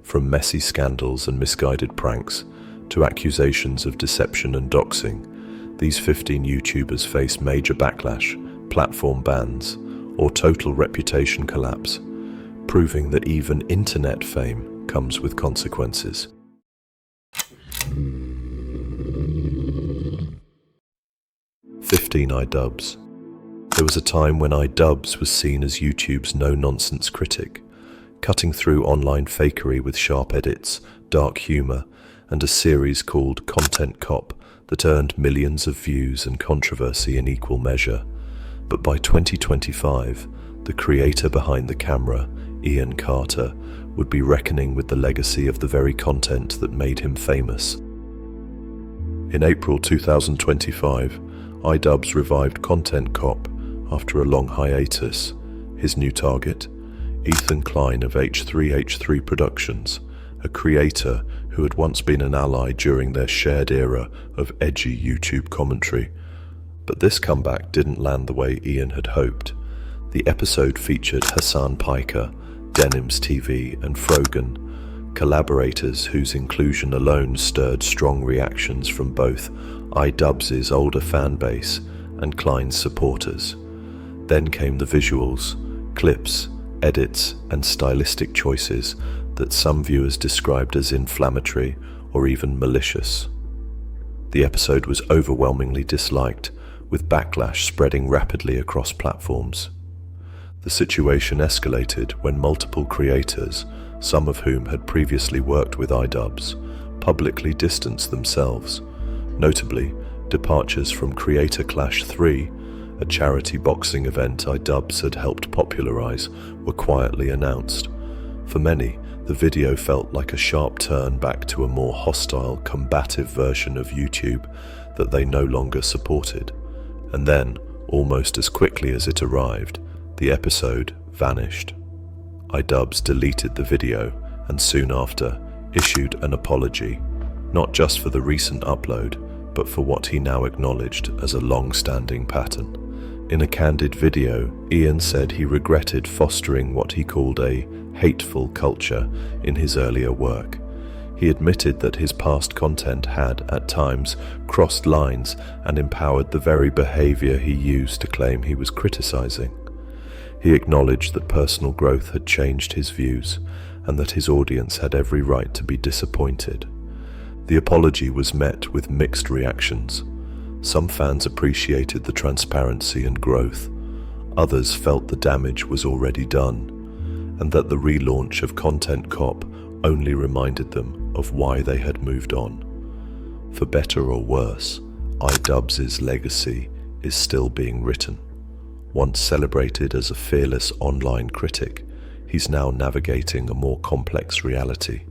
From messy scandals and misguided pranks to accusations of deception and doxing, these 15 YouTubers face major backlash, platform bans, or total reputation collapse, proving that even internet fame comes with consequences. 15 Idubbbz. There was a time when Idubbbz was seen as YouTube's no-nonsense critic, cutting through online fakery with sharp edits, dark humor, and a series called Content Cop that earned millions of views and controversy in equal measure. But by 2025, the creator behind the camera, Ian Carter, would be reckoning with the legacy of the very content that made him famous. In April 2025, Idubbbz revived Content Cop after a long hiatus. His new target, Ethan Klein of H3H3 Productions, a creator who had once been an ally during their shared era of edgy YouTube commentary. But this comeback didn't land the way Ian had hoped. The episode featured Hassan Piker, Denims TV, and Frogan, collaborators whose inclusion alone stirred strong reactions from both Idubbbz's older fan base and Klein's supporters. Then came the visuals, clips, edits, and stylistic choices that some viewers described as inflammatory or even malicious. The episode was overwhelmingly disliked, with backlash spreading rapidly across platforms. The situation escalated when multiple creators, some of whom had previously worked with Idubbbz, publicly distanced themselves. Notably, departures from Creator Clash 3, a charity boxing event Idubbbz had helped popularize, were quietly announced. For many, the video felt like a sharp turn back to a more hostile, combative version of YouTube that they no longer supported. And then, almost as quickly as it arrived, the episode vanished. Idubbbz deleted the video and soon after issued an apology, not just for the recent upload, but for what he now acknowledged as a long-standing pattern. In a candid video, Ian said he regretted fostering what he called a hateful culture in his earlier work. He admitted that his past content had, at times, crossed lines and empowered the very behavior he used to claim he was criticizing. He acknowledged that personal growth had changed his views and that his audience had every right to be disappointed. The apology was met with mixed reactions. Some fans appreciated the transparency and growth. Others felt the damage was already done, and that the relaunch of Content Cop only reminded them of why they had moved on. For better or worse, Idubbbz's legacy is still being written. Once celebrated as a fearless online critic, he's now navigating a more complex reality,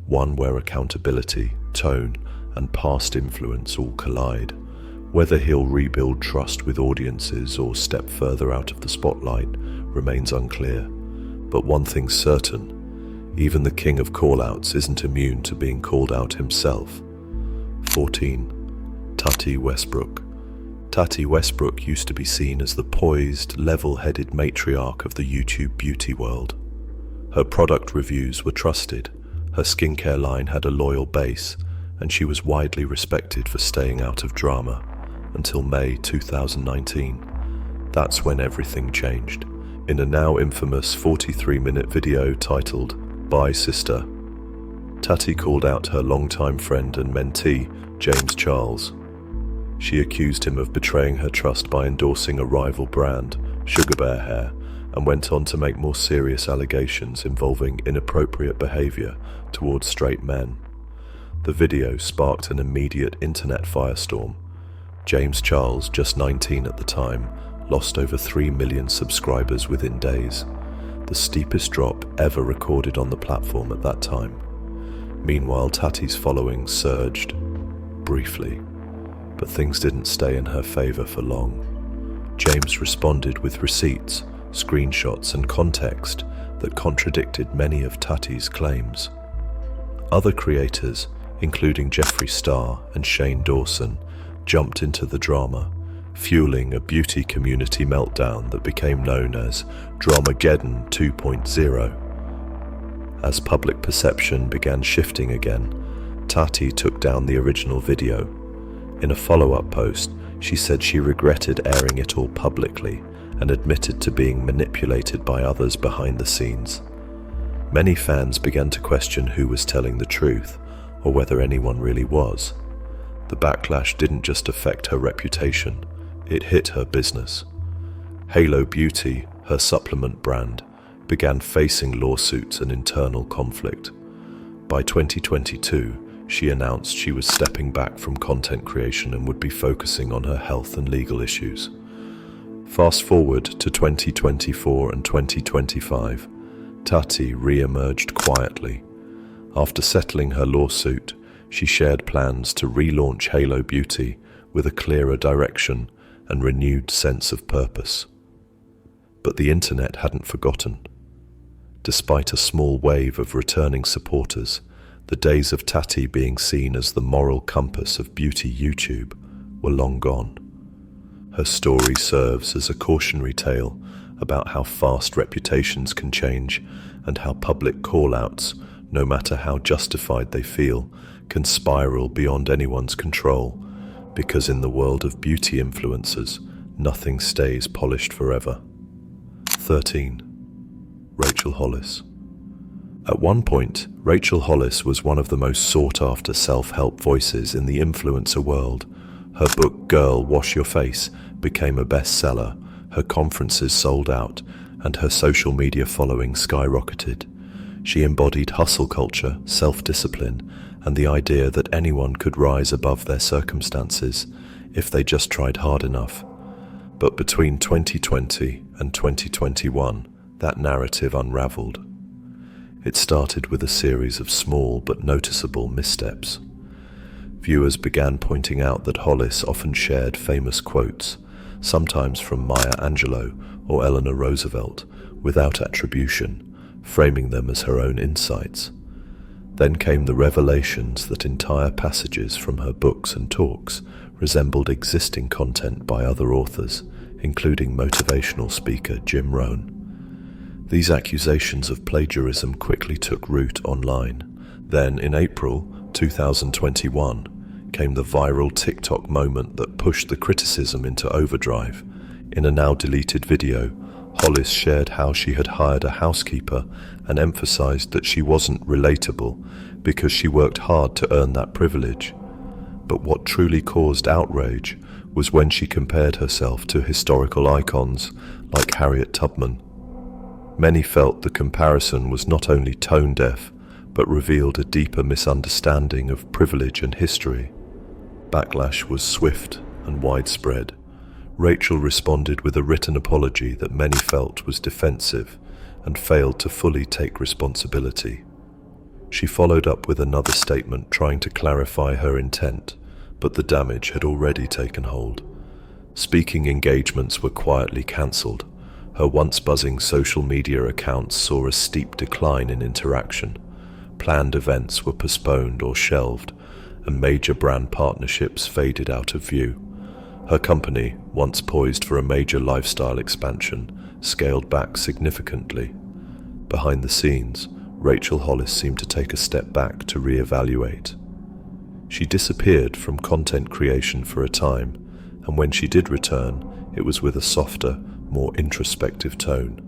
one where accountability, tone, and past influence all collide. Whether he'll rebuild trust with audiences or step further out of the spotlight remains unclear. But one thing's certain, even the king of call-outs isn't immune to being called out himself. 14. Tati Westbrook. Tati Westbrook used to be seen as the poised, level-headed matriarch of the YouTube beauty world. Her product reviews were trusted, her skincare line had a loyal base, and she was widely respected for staying out of drama. Until May 2019. That's when everything changed. In a now infamous 43-minute video titled "Bye Sister," Tati called out her longtime friend and mentee, James Charles. She accused him of betraying her trust by endorsing a rival brand, Sugar Bear Hair, and went on to make more serious allegations involving inappropriate behavior towards straight men. The video sparked an immediate internet firestorm. James Charles, just 19 at the time, lost over 3 million subscribers within days, the steepest drop ever recorded on the platform at that time. Meanwhile, Tati's following surged, briefly, but things didn't stay in her favor for long. James responded with receipts, screenshots, and context that contradicted many of Tati's claims. Other creators, including Jeffree Star and Shane Dawson, jumped into the drama, fueling a beauty community meltdown that became known as Dramageddon 2.0. As public perception began shifting again, Tati took down the original video. In a follow-up post, she said she regretted airing it all publicly and admitted to being manipulated by others behind the scenes. Many fans began to question who was telling the truth, or whether anyone really was. The backlash didn't just affect her reputation, it hit her business. Halo Beauty, her supplement brand, began facing lawsuits and internal conflict. By 2022, she announced she was stepping back from content creation and would be focusing on her health and legal issues. Fast forward to 2024 and 2025, Tati re-emerged quietly. After settling her lawsuit, she shared plans to relaunch Halo Beauty with a clearer direction and renewed sense of purpose. But the internet hadn't forgotten. Despite a small wave of returning supporters, the days of Tati being seen as the moral compass of beauty YouTube were long gone. Her story serves as a cautionary tale about how fast reputations can change and how public call-outs, no matter how justified they feel, can spiral beyond anyone's control, because in the world of beauty influencers, nothing stays polished forever. 13. Rachel Hollis. At one point, Rachel Hollis was one of the most sought-after self-help voices in the influencer world. Her book, Girl, Wash Your Face, became a bestseller, her conferences sold out, and her social media following skyrocketed. She embodied hustle culture, self-discipline, and the idea that anyone could rise above their circumstances if they just tried hard enough. But between 2020 and 2021, that narrative unraveled. It started with a series of small but noticeable missteps. Viewers began pointing out that Hollis often shared famous quotes, sometimes from Maya Angelou or Eleanor Roosevelt, without attribution, framing them as her own insights. Then came the revelations that entire passages from her books and talks resembled existing content by other authors, including motivational speaker Jim Rohn. These accusations of plagiarism quickly took root online. Then, in April 2021, came the viral TikTok moment that pushed the criticism into overdrive. In a now-deleted video, Hollis shared how she had hired a housekeeper and emphasized that she wasn't relatable because she worked hard to earn that privilege. But what truly caused outrage was when she compared herself to historical icons like Harriet Tubman. Many felt the comparison was not only tone-deaf, but revealed a deeper misunderstanding of privilege and history. Backlash was swift and widespread. Rachel responded with a written apology that many felt was defensive and failed to fully take responsibility. She followed up with another statement trying to clarify her intent, but the damage had already taken hold. Speaking engagements were quietly cancelled. Her once buzzing social media accounts saw a steep decline in interaction. Planned events were postponed or shelved, and major brand partnerships faded out of view. Her company, once poised for a major lifestyle expansion, scaled back significantly. Behind the scenes, Rachel Hollis seemed to take a step back to reevaluate. She disappeared from content creation for a time, and when she did return, it was with a softer, more introspective tone.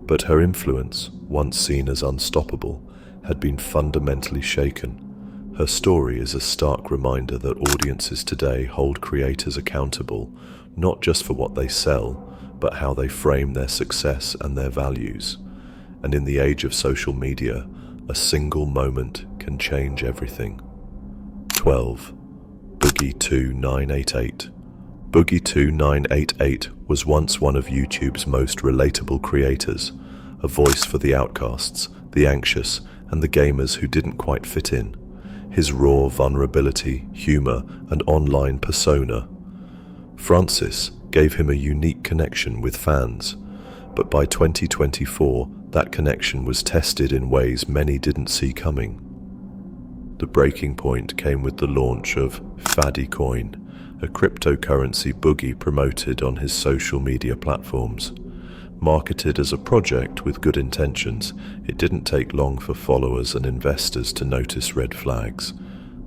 But her influence, once seen as unstoppable, had been fundamentally shaken. Her story is a stark reminder that audiences today hold creators accountable, not just for what they sell, but how they frame their success and their values. And in the age of social media, a single moment can change everything. 12. Boogie2988. Boogie2988 was once one of YouTube's most relatable creators, a voice for the outcasts, the anxious, and the gamers who didn't quite fit in. His raw vulnerability, humor, and online persona. Francis gave him a unique connection with fans, but by 2024, that connection was tested in ways many didn't see coming. The breaking point came with the launch of Faddy Coin, a cryptocurrency Boogie promoted on his social media platforms. Marketed as a project with good intentions, it didn't take long for followers and investors to notice red flags.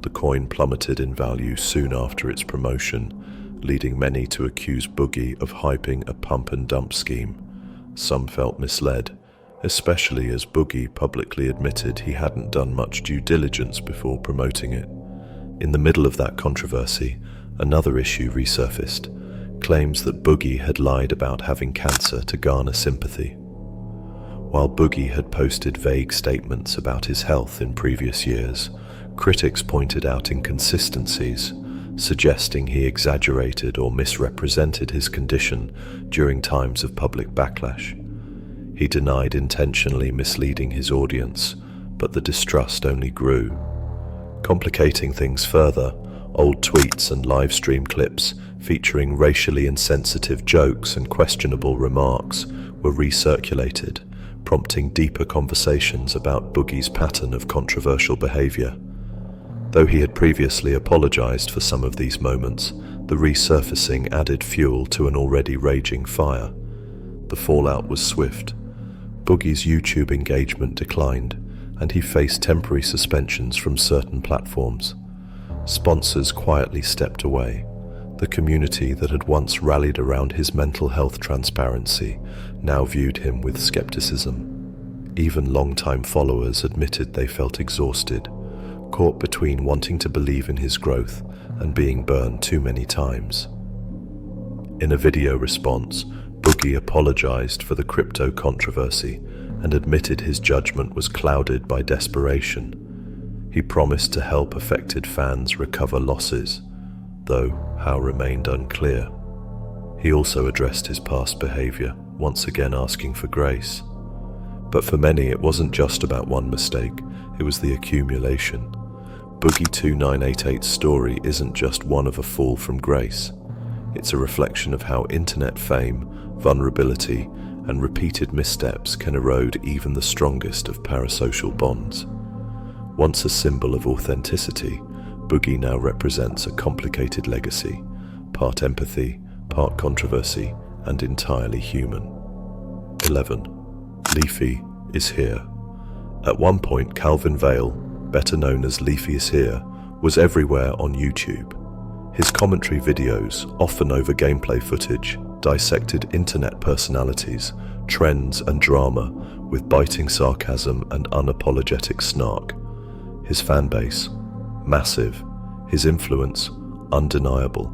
The coin plummeted in value soon after its promotion, leading many to accuse Boogie of hyping a pump and dump scheme. Some felt misled, especially as Boogie publicly admitted he hadn't done much due diligence before promoting it. In the middle of that controversy, another issue resurfaced: claims that Boogie had lied about having cancer to garner sympathy. While Boogie had posted vague statements about his health in previous years, critics pointed out inconsistencies, suggesting he exaggerated or misrepresented his condition during times of public backlash. He denied intentionally misleading his audience, but the distrust only grew. Complicating things further, old tweets and live stream clips featuring racially insensitive jokes and questionable remarks were recirculated, prompting deeper conversations about Boogie's pattern of controversial behavior. Though he had previously apologized for some of these moments, the resurfacing added fuel to an already raging fire. The fallout was swift. Boogie's YouTube engagement declined, and he faced temporary suspensions from certain platforms. Sponsors quietly stepped away. The community that had once rallied around his mental health transparency now viewed him with skepticism. Even longtime followers admitted they felt exhausted, caught between wanting to believe in his growth and being burned too many times. In a video response, Boogie apologized for the crypto controversy and admitted his judgment was clouded by desperation. He promised to help affected fans recover losses, though how remained unclear. He also addressed his past behavior, once again asking for grace. But for many, it wasn't just about one mistake, it was the accumulation. Boogie 2988's story isn't just one of a fall from grace. It's a reflection of how internet fame, vulnerability, and repeated missteps can erode even the strongest of parasocial bonds. Once a symbol of authenticity, Boogie now represents a complicated legacy, part empathy, part controversy, and entirely human. 11. LeafyIsHere. At one point, Calvin Vale, better known as LeafyIsHere, was everywhere on YouTube. His commentary videos, often over gameplay footage, dissected internet personalities, trends, and drama with biting sarcasm and unapologetic snark. His fanbase, massive, his influence, undeniable,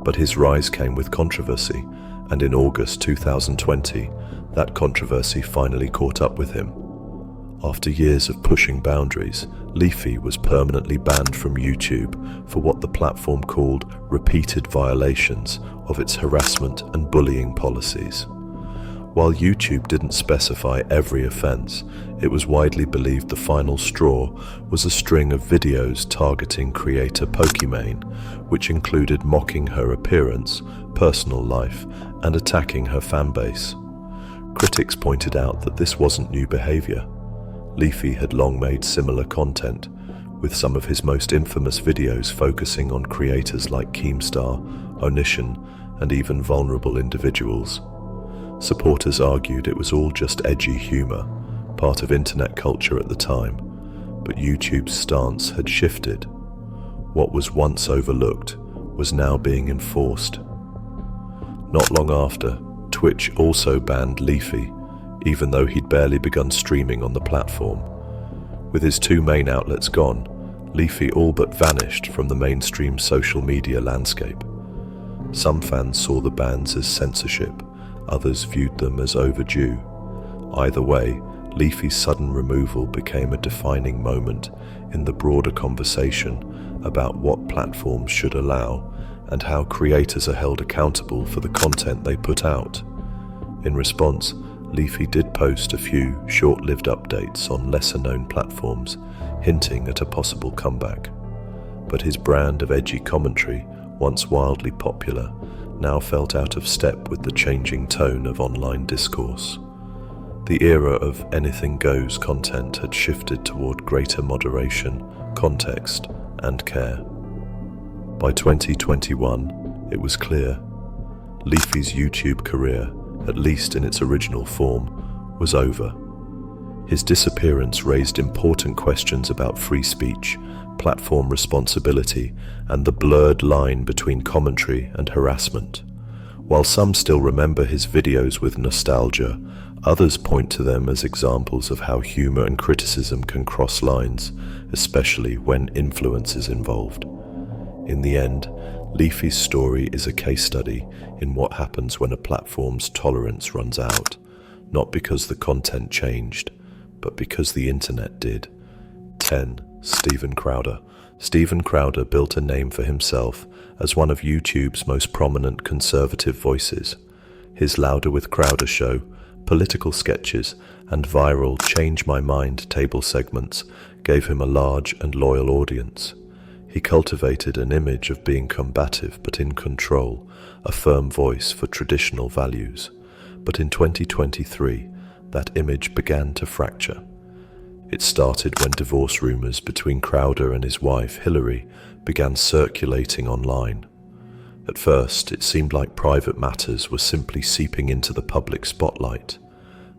but his rise came with controversy, and in August 2020, that controversy finally caught up with him. After years of pushing boundaries, Leafy was permanently banned from YouTube for what the platform called repeated violations of its harassment and bullying policies. While YouTube didn't specify every offense, it was widely believed the final straw was a string of videos targeting creator Pokimane, which included mocking her appearance, personal life, and attacking her fanbase. Critics pointed out that this wasn't new behavior. Leafy had long made similar content, with some of his most infamous videos focusing on creators like Keemstar, Onishan, and even vulnerable individuals. Supporters argued it was all just edgy humor, part of internet culture at the time, but YouTube's stance had shifted. What was once overlooked was now being enforced. Not long after, Twitch also banned Leafy, even though he'd barely begun streaming on the platform. With his two main outlets gone, Leafy all but vanished from the mainstream social media landscape. Some fans saw the bans as censorship, others viewed them as overdue. Either way, Leafy's sudden removal became a defining moment in the broader conversation about what platforms should allow and how creators are held accountable for the content they put out. In response, Leafy did post a few short-lived updates on lesser-known platforms, hinting at a possible comeback. But his brand of edgy commentary, once wildly popular, now felt out of step with the changing tone of online discourse. The era of anything goes content had shifted toward greater moderation, context, and care. By 2021, it was clear. Leafy's YouTube career at least in its original form, was over. His disappearance raised important questions about free speech, platform responsibility, and the blurred line between commentary and harassment. While some still remember his videos with nostalgia, others point to them as examples of how humor and criticism can cross lines, especially when influence is involved. In the end, Leafy's story is a case study in what happens when a platform's tolerance runs out, not because the content changed, but because the internet did. 10. Steven Crowder. Steven Crowder built a name for himself as one of YouTube's most prominent conservative voices. His Louder with Crowder show, political sketches, and viral Change My Mind table segments gave him a large and loyal audience. He cultivated an image of being combative but in control, a firm voice for traditional values. But in 2023, that image began to fracture. It started when divorce rumors between Crowder and his wife, Hillary, began circulating online. At first, it seemed like private matters were simply seeping into the public spotlight.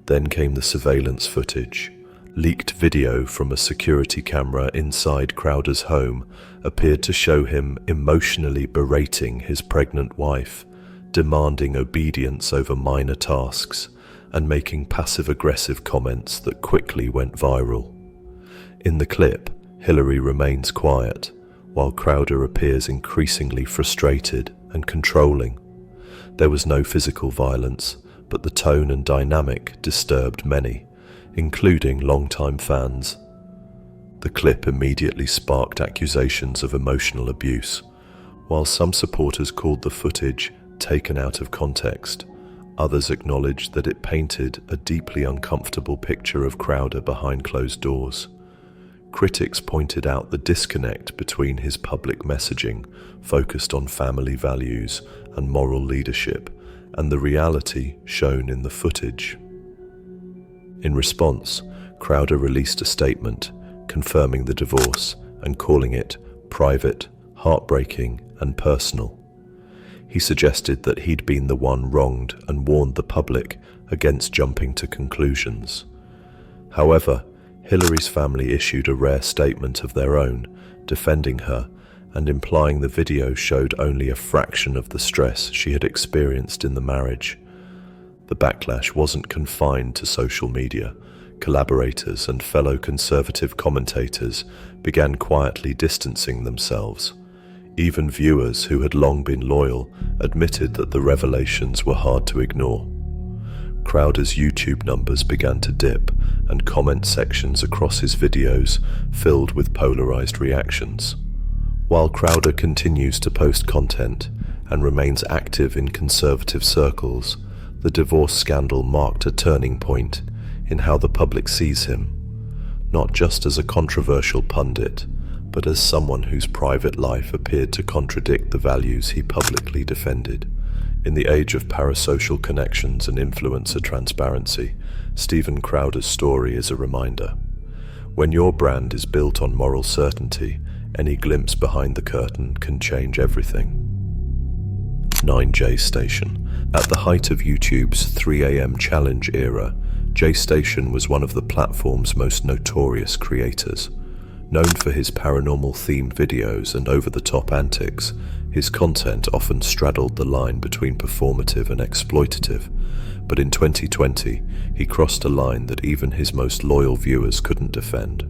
Then came the surveillance footage. Leaked video from a security camera inside Crowder's home appeared to show him emotionally berating his pregnant wife, demanding obedience over minor tasks, and making passive-aggressive comments that quickly went viral. In the clip, Hillary remains quiet, while Crowder appears increasingly frustrated and controlling. There was no physical violence, but the tone and dynamic disturbed many, including longtime fans. The clip immediately sparked accusations of emotional abuse. While some supporters called the footage taken out of context, others acknowledged that it painted a deeply uncomfortable picture of Crowder behind closed doors. Critics pointed out the disconnect between his public messaging, focused on family values and moral leadership, and the reality shown in the footage. In response, Crowder released a statement confirming the divorce and calling it private, heartbreaking, and personal. He suggested that he'd been the one wronged and warned the public against jumping to conclusions. However, Hillary's family issued a rare statement of their own, defending her and implying the video showed only a fraction of the stress she had experienced in the marriage. The backlash wasn't confined to social media. Collaborators and fellow conservative commentators began quietly distancing themselves. Even viewers who had long been loyal admitted that the revelations were hard to ignore. Crowder's YouTube numbers began to dip, and comment sections across his videos filled with polarized reactions. While Crowder continues to post content and remains active in conservative circles, the divorce scandal marked a turning point in how the public sees him, not just as a controversial pundit, but as someone whose private life appeared to contradict the values he publicly defended. In the age of parasocial connections and influencer transparency, Steven Crowder's story is a reminder. When your brand is built on moral certainty, any glimpse behind the curtain can change everything. 9. JStation. At the height of YouTube's 3 a.m. challenge era, JStation was one of the platform's most notorious creators. Known for his paranormal-themed videos and over-the-top antics, his content often straddled the line between performative and exploitative. But in 2020, he crossed a line that even his most loyal viewers couldn't defend.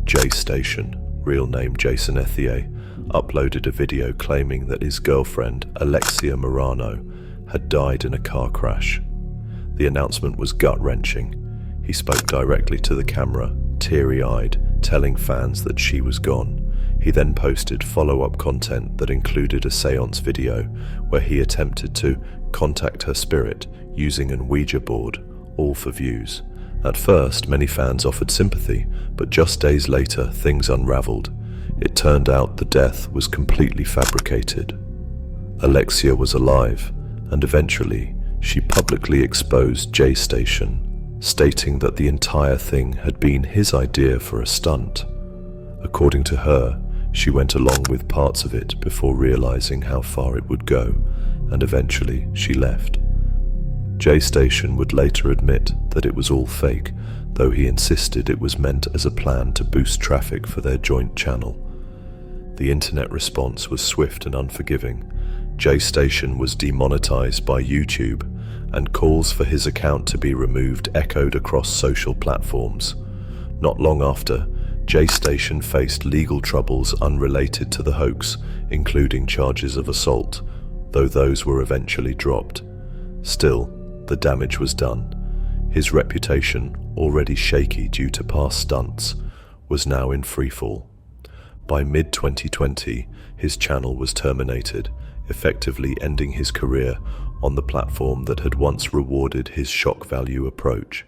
JStation, real name Jason Ethier, uploaded a video claiming that his girlfriend, Alexia Morano, had died in a car crash. The announcement was gut-wrenching. He spoke directly to the camera, teary-eyed, telling fans that she was gone. He then posted follow-up content that included a seance video where he attempted to contact her spirit using an Ouija board, all for views. At first, many fans offered sympathy, but just days later, things unraveled. It turned out the death was completely fabricated. Alexia was alive, and eventually, she publicly exposed JStation, stating that the entire thing had been his idea for a stunt. According to her, she went along with parts of it before realizing how far it would go, and eventually she left. JStation would later admit that it was all fake, though he insisted it was meant as a plan to boost traffic for their joint channel. The internet response was swift and unforgiving. JStation was demonetized by YouTube, and calls for his account to be removed echoed across social platforms. Not long after, JStation faced legal troubles unrelated to the hoax, including charges of assault, though those were eventually dropped. Still, the damage was done. His reputation, already shaky due to past stunts, was now in freefall. By mid-2020, his channel was terminated, effectively ending his career on the platform that had once rewarded his shock value approach.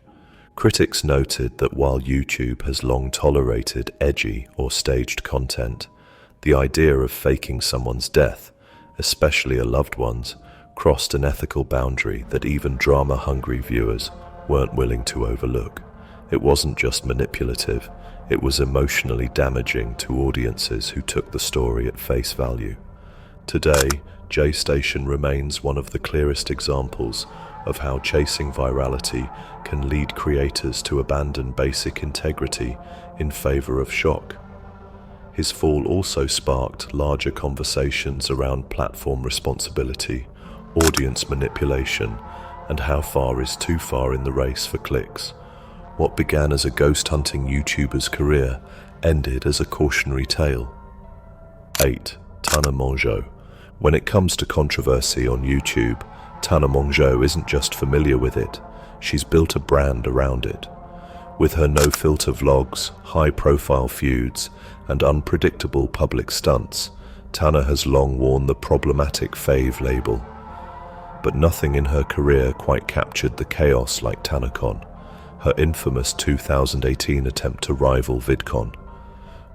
Critics noted that while YouTube has long tolerated edgy or staged content, the idea of faking someone's death, especially a loved one's, crossed an ethical boundary that even drama-hungry viewers weren't willing to overlook. It wasn't just manipulative, it was emotionally damaging to audiences who took the story at face value. Today, JStation remains one of the clearest examples of how chasing virality can lead creators to abandon basic integrity in favor of shock. His fall also sparked larger conversations around platform responsibility, audience manipulation, and how far is too far in the race for clicks. What began as a ghost-hunting YouTuber's career ended as a cautionary tale. 8. Tana Mongeau. When it comes to controversy on YouTube, Tana Mongeau isn't just familiar with it, she's built a brand around it. With her no-filter vlogs, high-profile feuds, and unpredictable public stunts, Tana has long worn the problematic fave label. But nothing in her career quite captured the chaos like TanaCon, her infamous 2018 attempt to rival VidCon.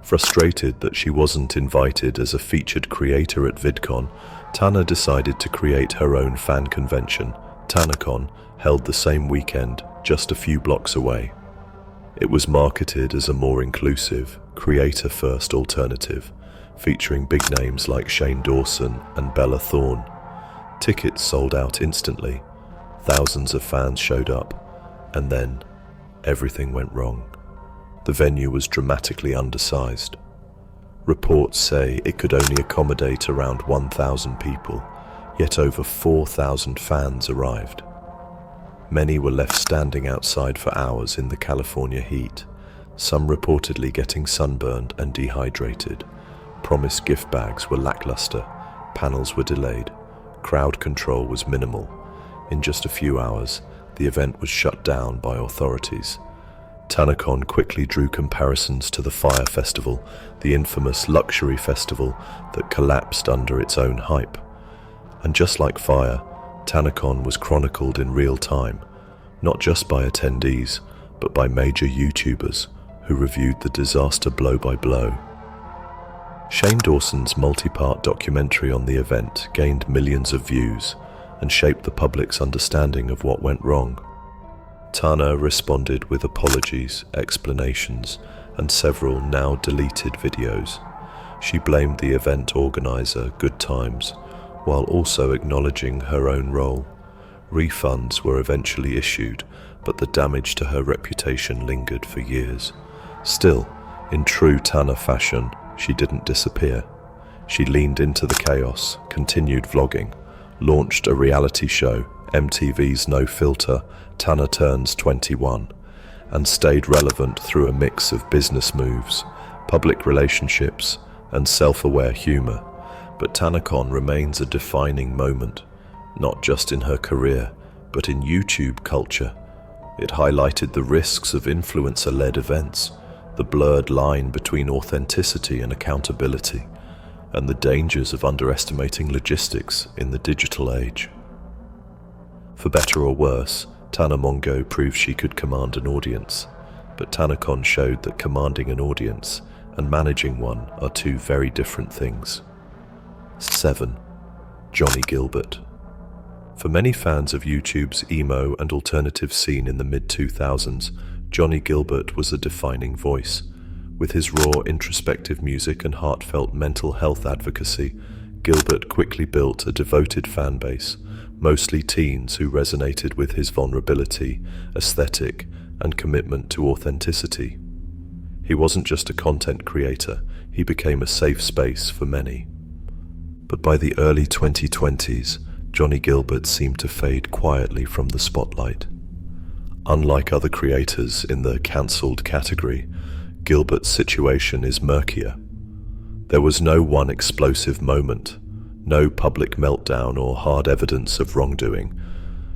Frustrated that she wasn't invited as a featured creator at VidCon, Tana decided to create her own fan convention, TanaCon, held the same weekend, just a few blocks away. It was marketed as a more inclusive, creator-first alternative, featuring big names like Shane Dawson and Bella Thorne. Tickets sold out instantly, thousands of fans showed up, and then everything went wrong. The venue was dramatically undersized. Reports say it could only accommodate around 1,000 people, yet over 4,000 fans arrived. Many were left standing outside for hours in the California heat, some reportedly getting sunburned and dehydrated. Promised gift bags were lackluster, panels were delayed, crowd control was minimal. In just a few hours, the event was shut down by authorities. TanaCon quickly drew comparisons to the Fire Festival, the infamous luxury festival that collapsed under its own hype. And just like Fire, TanaCon was chronicled in real time, not just by attendees, but by major YouTubers who reviewed the disaster blow by blow. Shane Dawson's multi-part documentary on the event gained millions of views and shaped the public's understanding of what went wrong. Tana responded with apologies, explanations, and several now deleted videos. She blamed the event organizer, Good Times, while also acknowledging her own role. Refunds were eventually issued, but the damage to her reputation lingered for years. Still, in true Tana fashion, she didn't disappear. She leaned into the chaos, continued vlogging, launched a reality show, MTV's No Filter, Tana Turns 21, and stayed relevant through a mix of business moves, public relationships, and self-aware humor. But TanaCon remains a defining moment, not just in her career, but in YouTube culture. It highlighted the risks of influencer-led events, the blurred line between authenticity and accountability, and the dangers of underestimating logistics in the digital age. For better or worse, Tana Mongeau proved she could command an audience, but TanaCon showed that commanding an audience and managing one are two very different things. 7. Johnnie Guilbert. For many fans of YouTube's emo and alternative scene in the mid-2000s, Johnnie Guilbert was a defining voice. With his raw, introspective music and heartfelt mental health advocacy, Guilbert quickly built a devoted fan base, mostly teens who resonated with his vulnerability, aesthetic, and commitment to authenticity. He wasn't just a content creator, he became a safe space for many. But by the early 2020s, Johnnie Guilbert seemed to fade quietly from the spotlight. Unlike other creators in the cancelled category, Guilbert's situation is murkier. There was no one explosive moment, no public meltdown or hard evidence of wrongdoing,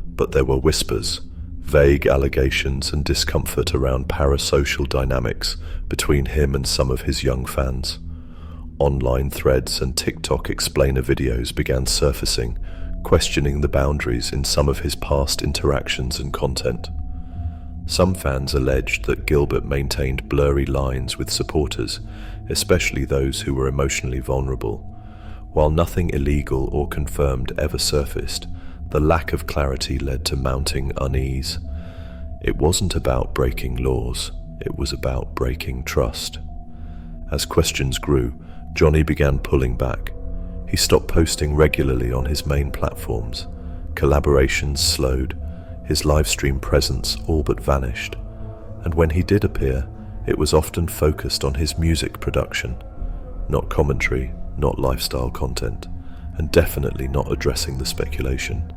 but there were whispers, vague allegations and discomfort around parasocial dynamics between him and some of his young fans. Online threads and TikTok explainer videos began surfacing, questioning the boundaries in some of his past interactions and content. Some fans alleged that Guilbert maintained blurry lines with supporters, especially those who were emotionally vulnerable. While nothing illegal or confirmed ever surfaced, the lack of clarity led to mounting unease. It wasn't about breaking laws, it was about breaking trust. As questions grew, Johnnie began pulling back. He stopped posting regularly on his main platforms. Collaborations slowed. His livestream presence all but vanished. And when he did appear, it was often focused on his music production. Not commentary, not lifestyle content, and definitely not addressing the speculation.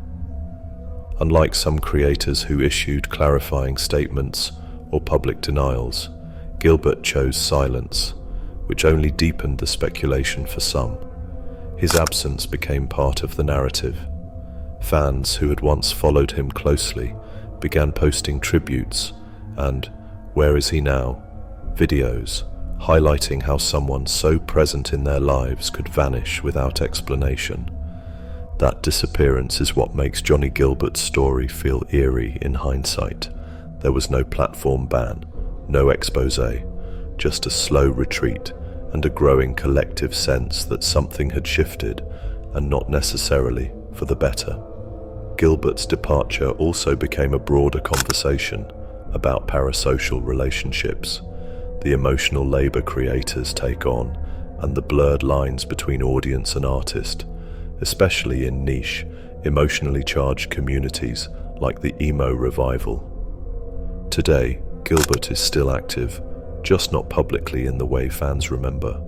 Unlike some creators who issued clarifying statements or public denials, Guilbert chose silence, which only deepened the speculation for some. His absence became part of the narrative. Fans who had once followed him closely began posting tributes and "Where is he now?" videos, highlighting how someone so present in their lives could vanish without explanation. That disappearance is what makes Johnnie Guilbert's story feel eerie in hindsight. There was no platform ban, no expose, just a slow retreat and a growing collective sense that something had shifted, and not necessarily for the better. Guilbert's departure also became a broader conversation about parasocial relationships, the emotional labor creators take on, and the blurred lines between audience and artist, especially in niche, emotionally charged communities like the emo revival. Today, Guilbert is still active, just not publicly in the way fans remember.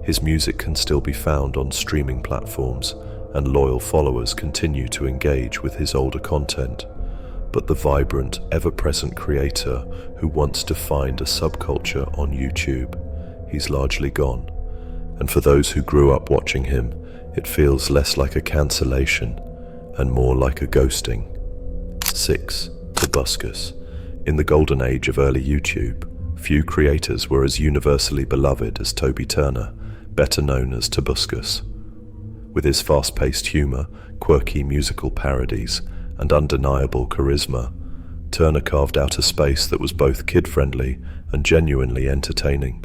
His music can still be found on streaming platforms, and loyal followers continue to engage with his older content. But the vibrant, ever-present creator who once defined a subculture on YouTube, he's largely gone. And for those who grew up watching him, it feels less like a cancellation and more like a ghosting. 6. Tobuscus. In the golden age of early YouTube, few creators were as universally beloved as Toby Turner, better known as Tobuscus. With his fast-paced humor, quirky musical parodies, and undeniable charisma, Turner carved out a space that was both kid-friendly and genuinely entertaining.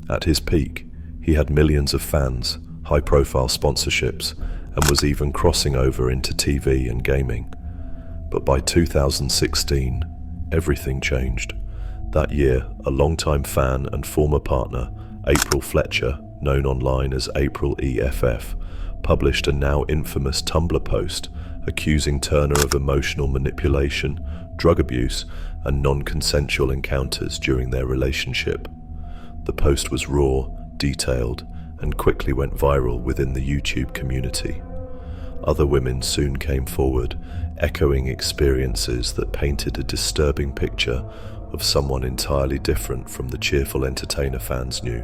At his peak, he had millions of fans, high-profile sponsorships, and was even crossing over into TV and gaming. But by 2016, everything changed. That year, a longtime fan and former partner, April Fletcher, known online as April EFF, published a now infamous Tumblr post accusing Turner of emotional manipulation, drug abuse, and non-consensual encounters during their relationship. The post was raw, detailed, and quickly went viral within the YouTube community. Other women soon came forward, echoing experiences that painted a disturbing picture of someone entirely different from the cheerful entertainer fans knew.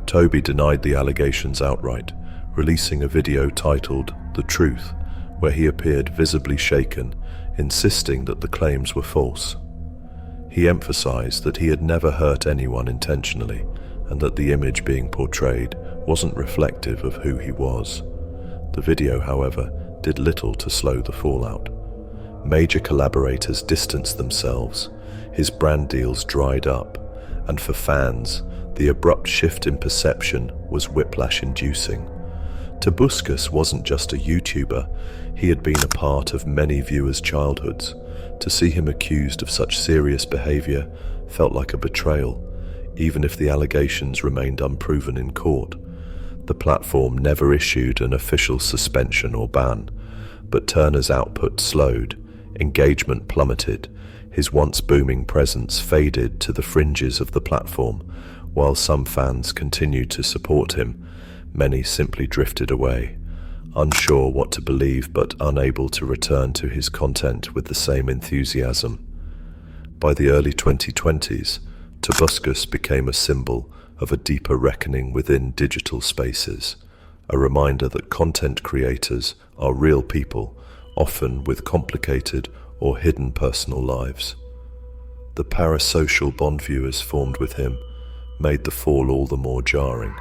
Toby denied the allegations outright, releasing a video titled "The Truth," where he appeared visibly shaken, insisting that the claims were false. He emphasized that he had never hurt anyone intentionally, and that the image being portrayed wasn't reflective of who he was. The video, however, did little to slow the fallout. Major collaborators distanced themselves, his brand deals dried up, and for fans, the abrupt shift in perception was whiplash-inducing. Tobuscus wasn't just a YouTuber, he had been a part of many viewers' childhoods. To see him accused of such serious behavior felt like a betrayal, even if the allegations remained unproven in court. The platform never issued an official suspension or ban, but Turner's output slowed, engagement plummeted, his once booming presence faded to the fringes of the platform. While some fans continued to support him, many simply drifted away, unsure what to believe but unable to return to his content with the same enthusiasm. By the early 2020s, Tobuscus became a symbol of a deeper reckoning within digital spaces, a reminder that content creators are real people, often with complicated or hidden personal lives. The parasocial bond viewers formed with him made the fall all the more jarring.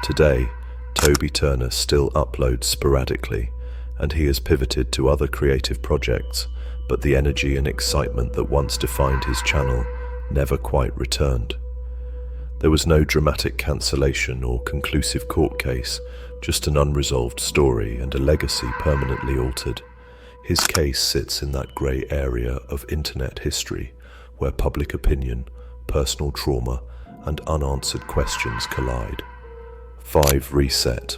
Today, Toby Turner still uploads sporadically, and he has pivoted to other creative projects, but the energy and excitement that once defined his channel never quite returned. There was no dramatic cancellation or conclusive court case, just an unresolved story and a legacy permanently altered. His case sits in that grey area of internet history, where public opinion, personal trauma, and unanswered questions collide. 5. Reset.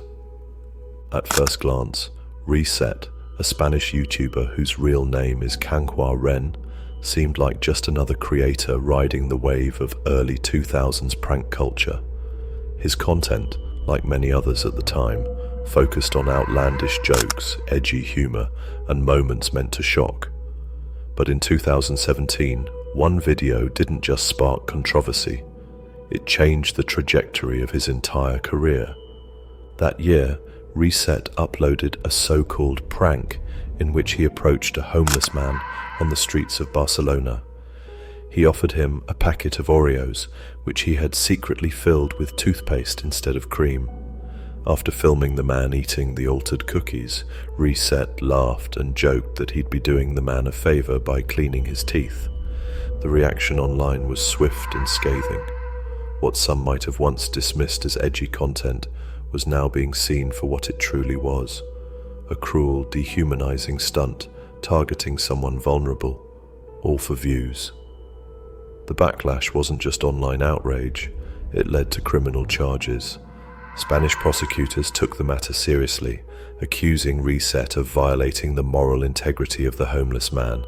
At first glance, Reset, a Spanish YouTuber whose real name is Cangua Ren, seemed like just another creator riding the wave of early 2000s prank culture. His content, like many others at the time, focused on outlandish jokes, edgy humor, and moments meant to shock. But in 2017, one video didn't just spark controversy, it changed the trajectory of his entire career. That year, Reset uploaded a so-called prank in which he approached a homeless man on the streets of Barcelona. He offered him a packet of Oreos, which he had secretly filled with toothpaste instead of cream. After filming the man eating the altered cookies, Reset laughed and joked that he'd be doing the man a favor by cleaning his teeth. The reaction online was swift and scathing. What some might have once dismissed as edgy content was now being seen for what it truly was, a cruel, dehumanizing stunt targeting someone vulnerable, all for views. The backlash wasn't just online outrage, it led to criminal charges. Spanish prosecutors took the matter seriously, accusing Reset of violating the moral integrity of the homeless man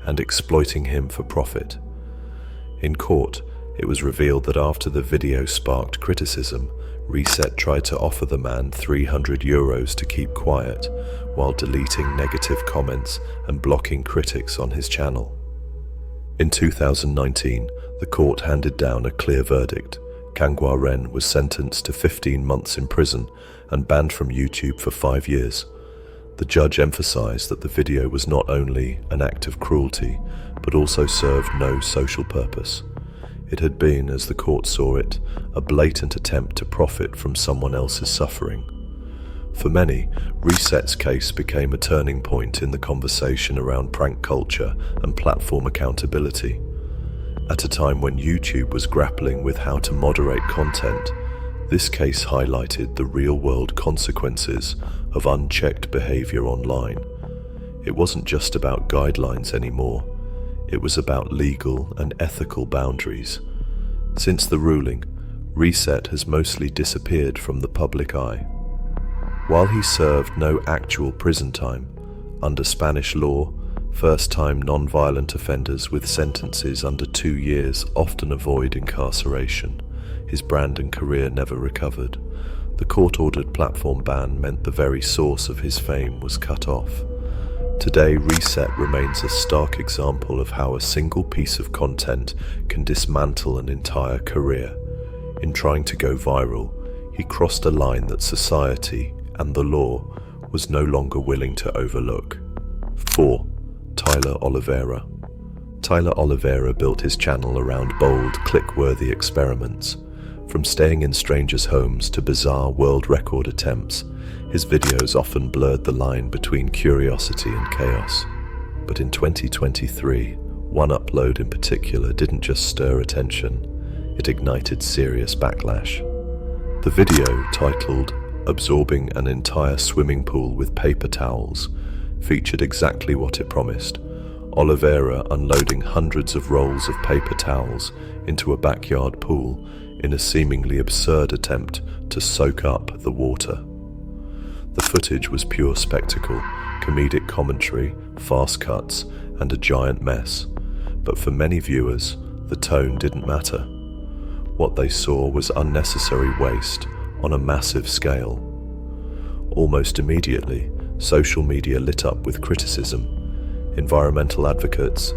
and exploiting him for profit. In court, it was revealed that after the video sparked criticism, Reset tried to offer the man €300 to keep quiet, while deleting negative comments and blocking critics on his channel. In 2019, the court handed down a clear verdict. Cangua Ren was sentenced to 15 months in prison and banned from YouTube for 5 years. The judge emphasized that the video was not only an act of cruelty, but also served no social purpose. It had been, as the court saw it, a blatant attempt to profit from someone else's suffering. For many, Reset's case became a turning point in the conversation around prank culture and platform accountability. At a time when YouTube was grappling with how to moderate content, this case highlighted the real-world consequences of unchecked behavior online. It wasn't just about guidelines anymore. It was about legal and ethical boundaries. Since the ruling, Reset has mostly disappeared from the public eye. While he served no actual prison time, under Spanish law, first-time non-violent offenders with sentences under 2 years often avoid incarceration. His brand and career never recovered. The court-ordered platform ban meant the very source of his fame was cut off. Today, Reset remains a stark example of how a single piece of content can dismantle an entire career. In trying to go viral, he crossed a line that society and the law was no longer willing to overlook. 4. Tyler Oliveira. Tyler Oliveira built his channel around bold, click-worthy experiments. From staying in strangers' homes to bizarre world record attempts, his videos often blurred the line between curiosity and chaos. But in 2023, one upload in particular didn't just stir attention, it ignited serious backlash. The video, titled "Absorbing an Entire Swimming Pool with Paper Towels," featured exactly what it promised: Oliveira unloading hundreds of rolls of paper towels into a backyard pool in a seemingly absurd attempt to soak up the water. The footage was pure spectacle, comedic commentary, fast cuts, and a giant mess. But for many viewers, the tone didn't matter. What they saw was unnecessary waste on a massive scale. Almost immediately, social media lit up with criticism. Environmental advocates,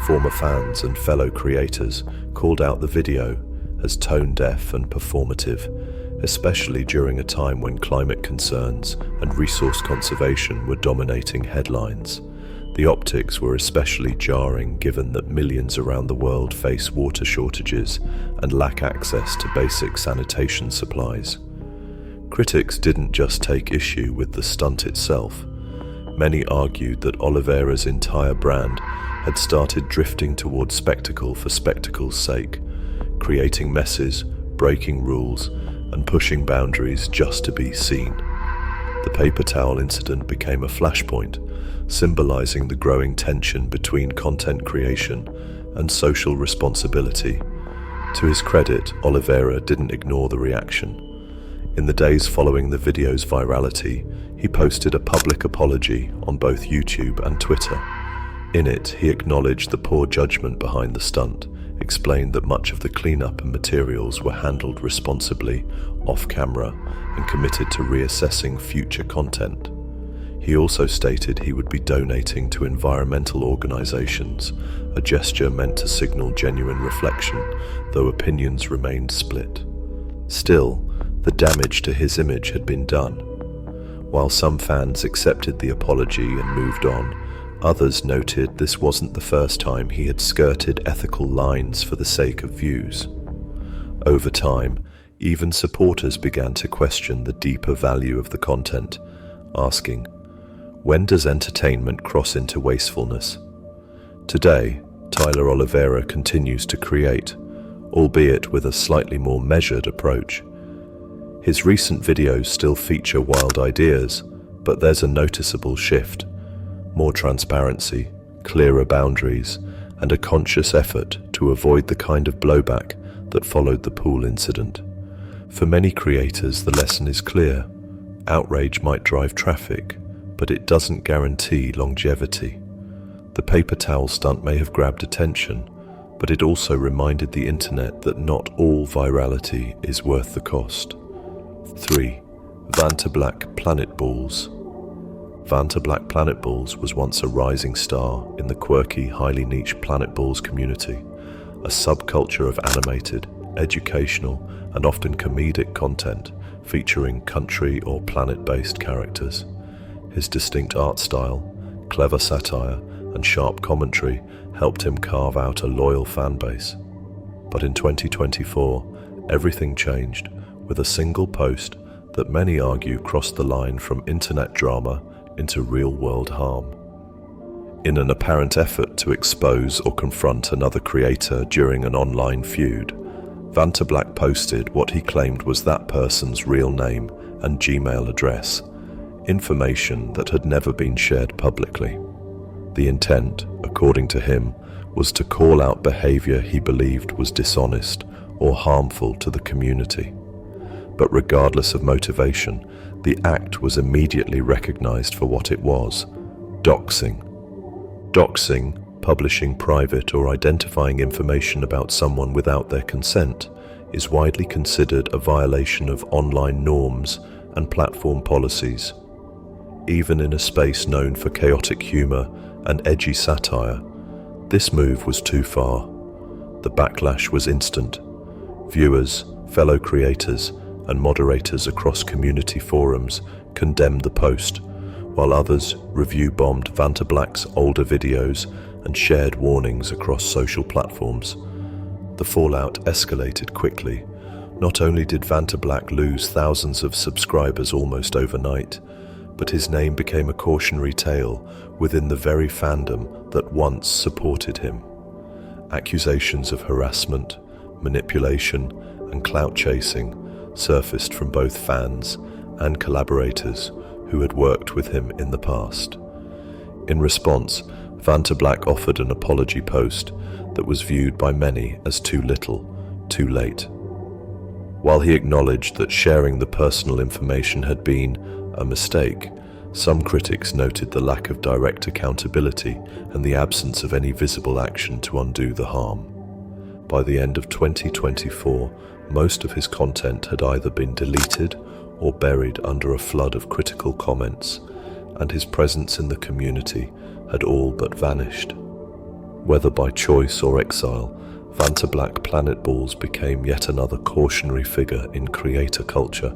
former fans, and fellow creators called out the video as tone-deaf and performative, especially during a time when climate concerns and resource conservation were dominating headlines. The optics were especially jarring given that millions around the world face water shortages and lack access to basic sanitation supplies. Critics didn't just take issue with the stunt itself. Many argued that Oliveira's entire brand had started drifting towards spectacle for spectacle's sake, creating messes, breaking rules, and pushing boundaries just to be seen. The paper towel incident became a flashpoint, symbolizing the growing tension between content creation and social responsibility. To his credit, Oliveira didn't ignore the reaction. In the days following the video's virality, he posted a public apology on both YouTube and Twitter. In it, he acknowledged the poor judgment behind the stunt, explained that much of the cleanup and materials were handled responsibly, off-camera, and committed to reassessing future content. He also stated he would be donating to environmental organizations, a gesture meant to signal genuine reflection, though opinions remained split. Still, the damage to his image had been done. While some fans accepted the apology and moved on, others noted this wasn't the first time he had skirted ethical lines for the sake of views. Over time, even supporters began to question the deeper value of the content, asking, when does entertainment cross into wastefulness? Today, Tyler Oliveira continues to create, albeit with a slightly more measured approach. His recent videos still feature wild ideas, but there's a noticeable shift. More transparency, clearer boundaries, and a conscious effort to avoid the kind of blowback that followed the pool incident. For many creators, the lesson is clear. Outrage might drive traffic, but it doesn't guarantee longevity. The paper towel stunt may have grabbed attention, but it also reminded the internet that not all virality is worth the cost. 3. Vantablack Planet Balls. Vantablack Planet Balls was once a rising star in the quirky, highly niche Planet Balls community, a subculture of animated, educational, and often comedic content featuring country or planet-based characters. His distinct art style, clever satire, and sharp commentary helped him carve out a loyal fan base. But in 2024, everything changed with a single post that many argue crossed the line from internet drama into real-world harm. In an apparent effort to expose or confront another creator during an online feud, Vantablack posted what he claimed was that person's real name and Gmail address, information that had never been shared publicly. The intent, according to him, was to call out behavior he believed was dishonest or harmful to the community. But regardless of motivation, the act was immediately recognized for what it was: doxing. Doxing, publishing private or identifying information about someone without their consent, is widely considered a violation of online norms and platform policies. Even in a space known for chaotic humor and edgy satire, this move was too far. The backlash was instant. Viewers, fellow creators, and moderators across community forums condemned the post, while others review-bombed Vantablack's older videos and shared warnings across social platforms. The fallout escalated quickly. Not only did Vantablack lose thousands of subscribers almost overnight, but his name became a cautionary tale within the very fandom that once supported him. Accusations of harassment, manipulation, and clout chasing surfaced from both fans and collaborators who had worked with him in the past. In response, Vantablack offered an apology post that was viewed by many as too little, too late. While he acknowledged that sharing the personal information had been a mistake, some critics noted the lack of direct accountability and the absence of any visible action to undo the harm. By the end of 2024, most of his content had either been deleted or buried under a flood of critical comments, and his presence in the community had all but vanished. Whether by choice or exile, Vantablack Planet Balls became yet another cautionary figure in creator culture,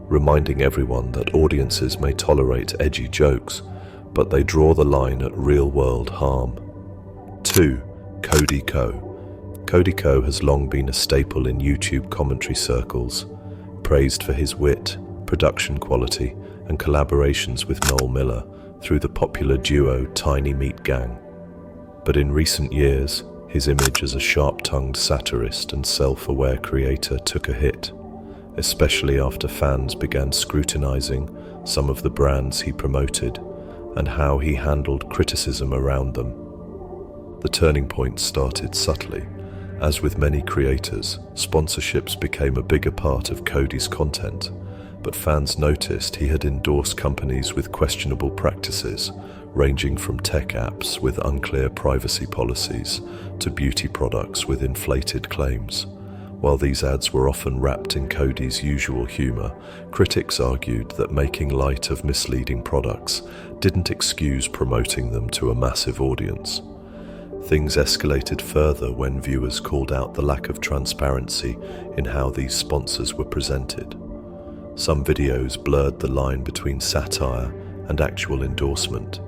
reminding everyone that audiences may tolerate edgy jokes, but they draw the line at real-world harm. 2. Cody Ko. Cody Ko has long been a staple in YouTube commentary circles, praised for his wit, production quality, and collaborations with Noel Miller through the popular duo Tiny Meat Gang. But in recent years, his image as a sharp-tongued satirist and self-aware creator took a hit, especially after fans began scrutinizing some of the brands he promoted and how he handled criticism around them. The turning point started subtly. As with many creators, sponsorships became a bigger part of Cody's content, but fans noticed he had endorsed companies with questionable practices, ranging from tech apps with unclear privacy policies to beauty products with inflated claims. While these ads were often wrapped in Cody's usual humor, critics argued that making light of misleading products didn't excuse promoting them to a massive audience. Things escalated further when viewers called out the lack of transparency in how these sponsors were presented. Some videos blurred the line between satire and actual endorsement,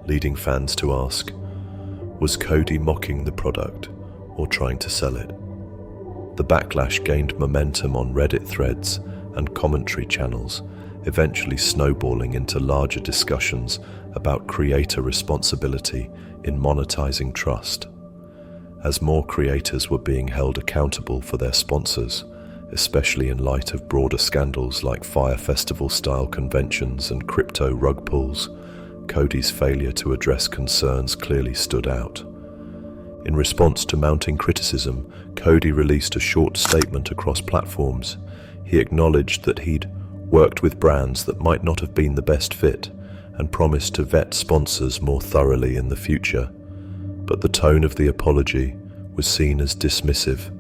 leading fans to ask, was Cody mocking the product or trying to sell it? The backlash gained momentum on Reddit threads and commentary channels, eventually snowballing into larger discussions about creator responsibility in monetizing trust. As more creators were being held accountable for their sponsors, especially in light of broader scandals like Fire Festival-style conventions and crypto rug pulls, Cody's failure to address concerns clearly stood out. In response to mounting criticism, Cody released a short statement across platforms. He acknowledged that he'd worked with brands that might not have been the best fit and promised to vet sponsors more thoroughly in the future. But the tone of the apology was seen as dismissive.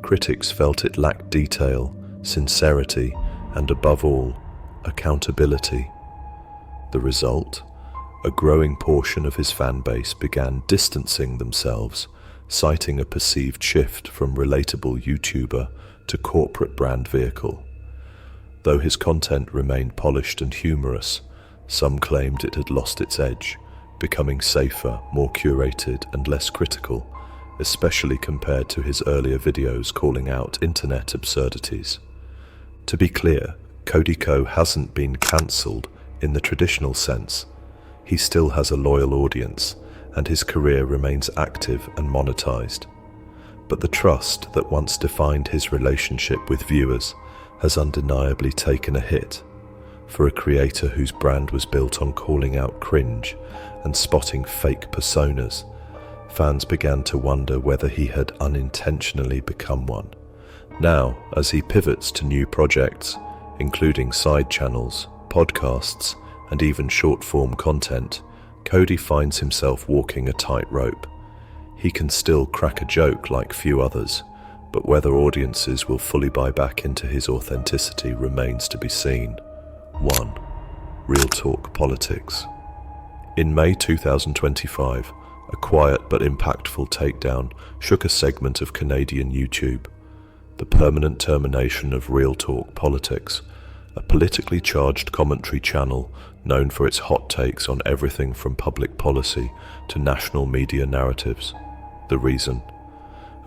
Critics felt it lacked detail, sincerity, and above all, accountability. The result? A growing portion of his fan base began distancing themselves, citing a perceived shift from relatable YouTuber to corporate brand vehicle. Though his content remained polished and humorous, some claimed it had lost its edge, becoming safer, more curated, and less critical, especially compared to his earlier videos calling out internet absurdities. To be clear, Cody Ko hasn't been cancelled in the traditional sense. He still has a loyal audience, and his career remains active and monetized. But the trust that once defined his relationship with viewers has undeniably taken a hit. For a creator whose brand was built on calling out cringe and spotting fake personas, fans began to wonder whether he had unintentionally become one. Now, as he pivots to new projects, including side channels, podcasts, and even short-form content, Cody finds himself walking a tightrope. He can still crack a joke like few others, but whether audiences will fully buy back into his authenticity remains to be seen. 1. Real Talk Politics. In May 2025, a quiet but impactful takedown shook a segment of Canadian YouTube. The permanent termination of Real Talk Politics, a politically charged commentary channel known for its hot takes on everything from public policy to national media narratives. The reason?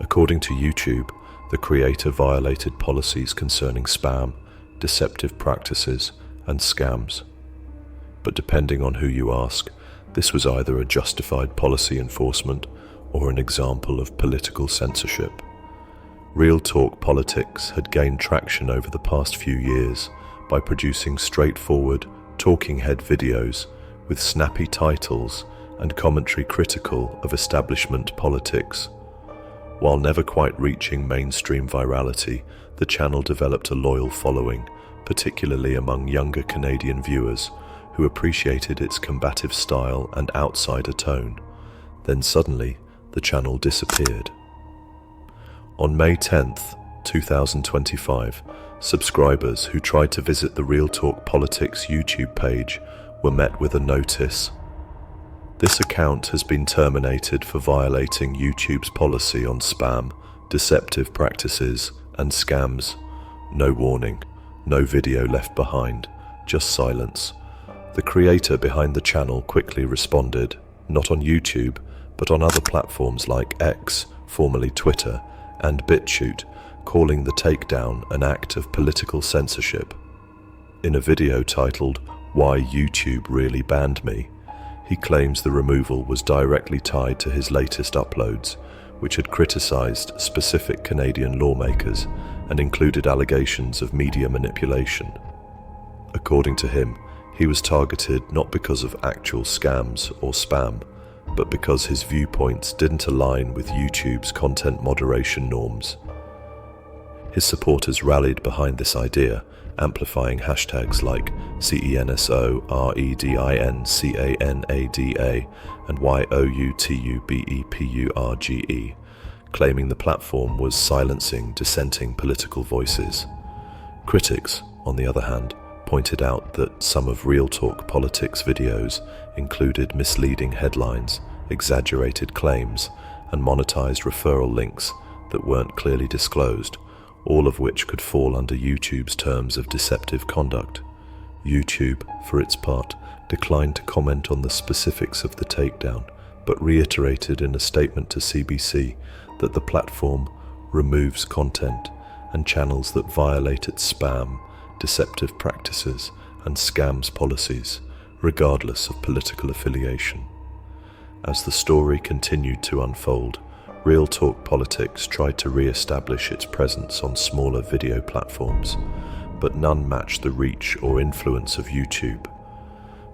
According to YouTube, the creator violated policies concerning spam, deceptive practices, and scams. But depending on who you ask, this was either a justified policy enforcement or an example of political censorship. Real Talk Politics had gained traction over the past few years by producing straightforward, talking head videos with snappy titles and commentary critical of establishment politics. While never quite reaching mainstream virality, the channel developed a loyal following, particularly among younger Canadian viewers who appreciated its combative style and outsider tone. Then suddenly, the channel disappeared. On May 10th, 2025, subscribers who tried to visit the Real Talk Politics YouTube page were met with a notice. This account has been terminated for violating YouTube's policy on spam, deceptive practices, and scams. No warning, no video left behind, just silence. The creator behind the channel quickly responded, not on YouTube, but on other platforms like X, formerly Twitter, and BitChute, calling the takedown an act of political censorship. In a video titled, "Why YouTube Really Banned Me," he claims the removal was directly tied to his latest uploads, which had criticized specific Canadian lawmakers and included allegations of media manipulation. According to him, he was targeted not because of actual scams or spam, but because his viewpoints didn't align with YouTube's content moderation norms. His supporters rallied behind this idea, amplifying hashtags like CENSOREDINCANADA and YOUTUBEPURGE, claiming the platform was silencing dissenting political voices. Critics, on the other hand, pointed out that some of Real Talk Politics videos included misleading headlines, exaggerated claims, and monetized referral links that weren't clearly disclosed, all of which could fall under YouTube's terms of deceptive conduct. YouTube, for its part, declined to comment on the specifics of the takedown, but reiterated in a statement to CBC that the platform removes content and channels that violate its spam, deceptive practices, and scams policies, regardless of political affiliation. As the story continued to unfold, Real Talk Politics tried to re-establish its presence on smaller video platforms, but none matched the reach or influence of YouTube.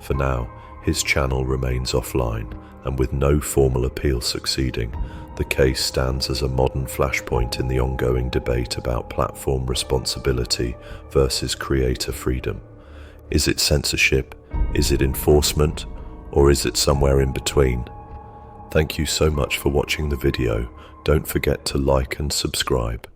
For now, his channel remains offline, and with no formal appeal succeeding, the case stands as a modern flashpoint in the ongoing debate about platform responsibility versus creator freedom. Is it censorship? Is it enforcement? Or is it somewhere in between? Thank you so much for watching the video. Don't forget to like and subscribe.